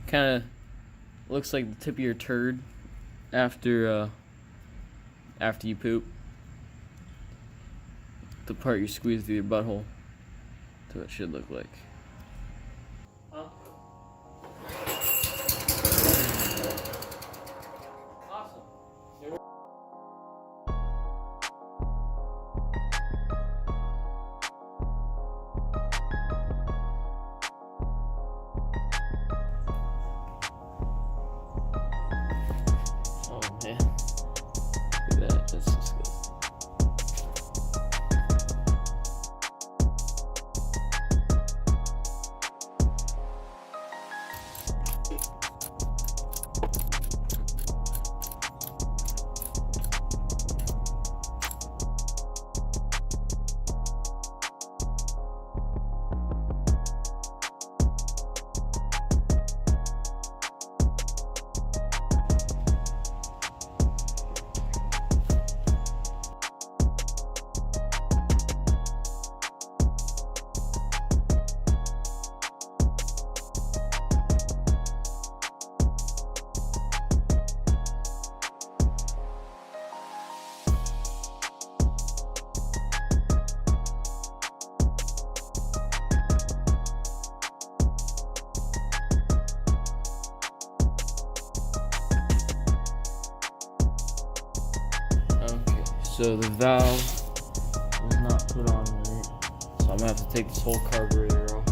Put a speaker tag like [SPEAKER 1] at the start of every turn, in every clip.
[SPEAKER 1] kind of looks like the tip of your turd after you poop. The part you squeeze through your butthole. That's what it should look like. Oh man, look at that, that's disgusting. So the valve was not put on right, so I'm gonna have to take this whole carburetor off.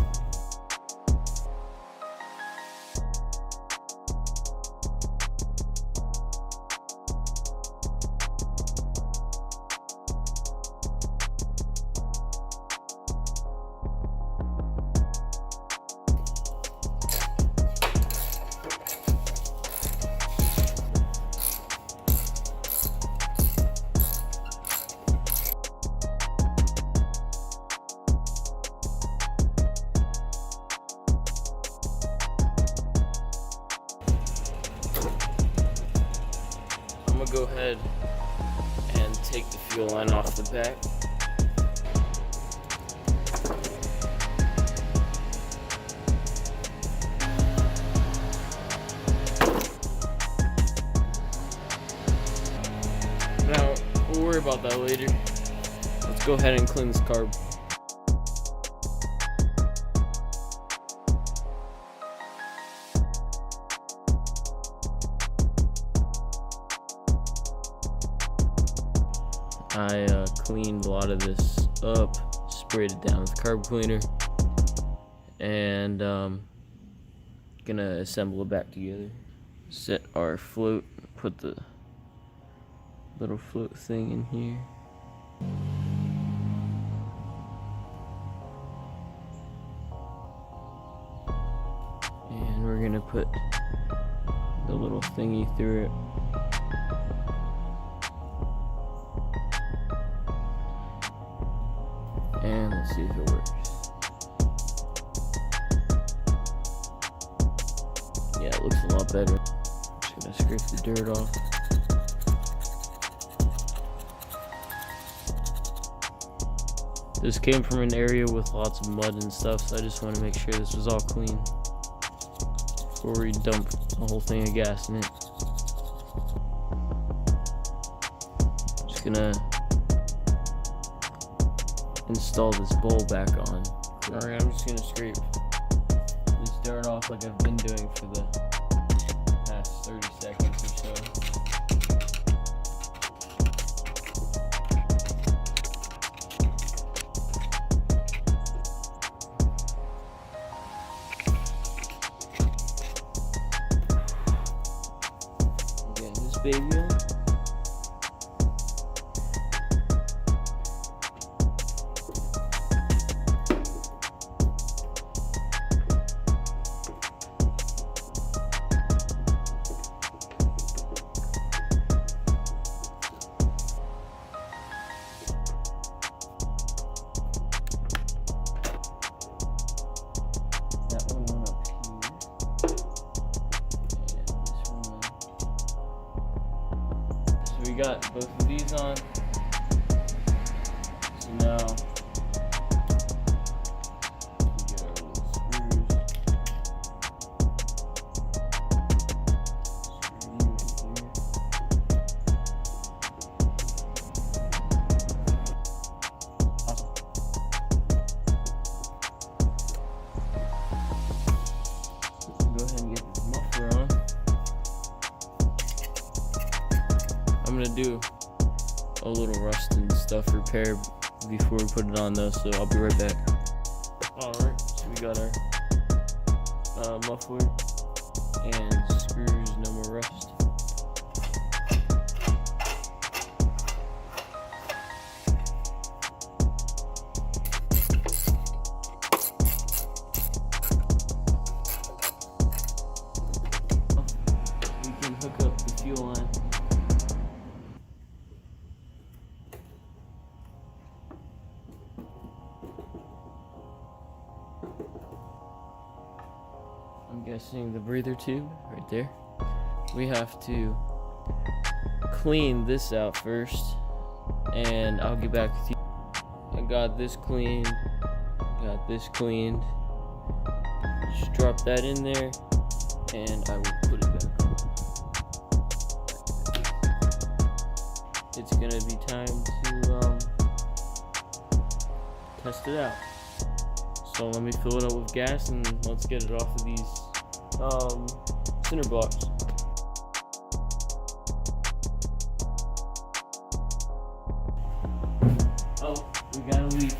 [SPEAKER 1] I'm gonna go ahead and take the fuel line off the back. Now, we'll worry about that later. Let's go ahead and clean this carb. I cleaned a lot of this up, sprayed it down with carb cleaner, and gonna assemble it back together. Set our float, put the little float thing in here. And we're gonna put the little thingy through it. And let's see if it works. Yeah, it looks a lot better. Just gonna scrape the dirt off. This came from an area with lots of mud and stuff, so I just want to make sure this was all clean before we dump a whole thing of gas in it. Just gonna install this bowl back on. Alright, I'm just gonna scrape this dirt off like I've been doing for the past 30 seconds or so. Get this baby on. We got both of these on. So now we get our little screws. I'm gonna do a little rust and stuff repair before we put it on though, so I'll be right back. Alright, so we got our muffler and screws, no more rust. We can hook up the fuel line. I'm guessing the breather tube right there. We have to clean this out first, and I'll get back with you. I got this cleaned, got this cleaned. Just drop that in there, and I will put it back on. It's gonna be time to test it out. So let me fill it up with gas and let's get it off of these cinder blocks. Oh, we got a leak.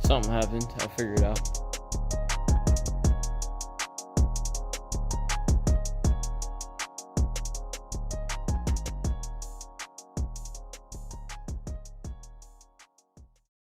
[SPEAKER 1] Something happened. I'll figure it out.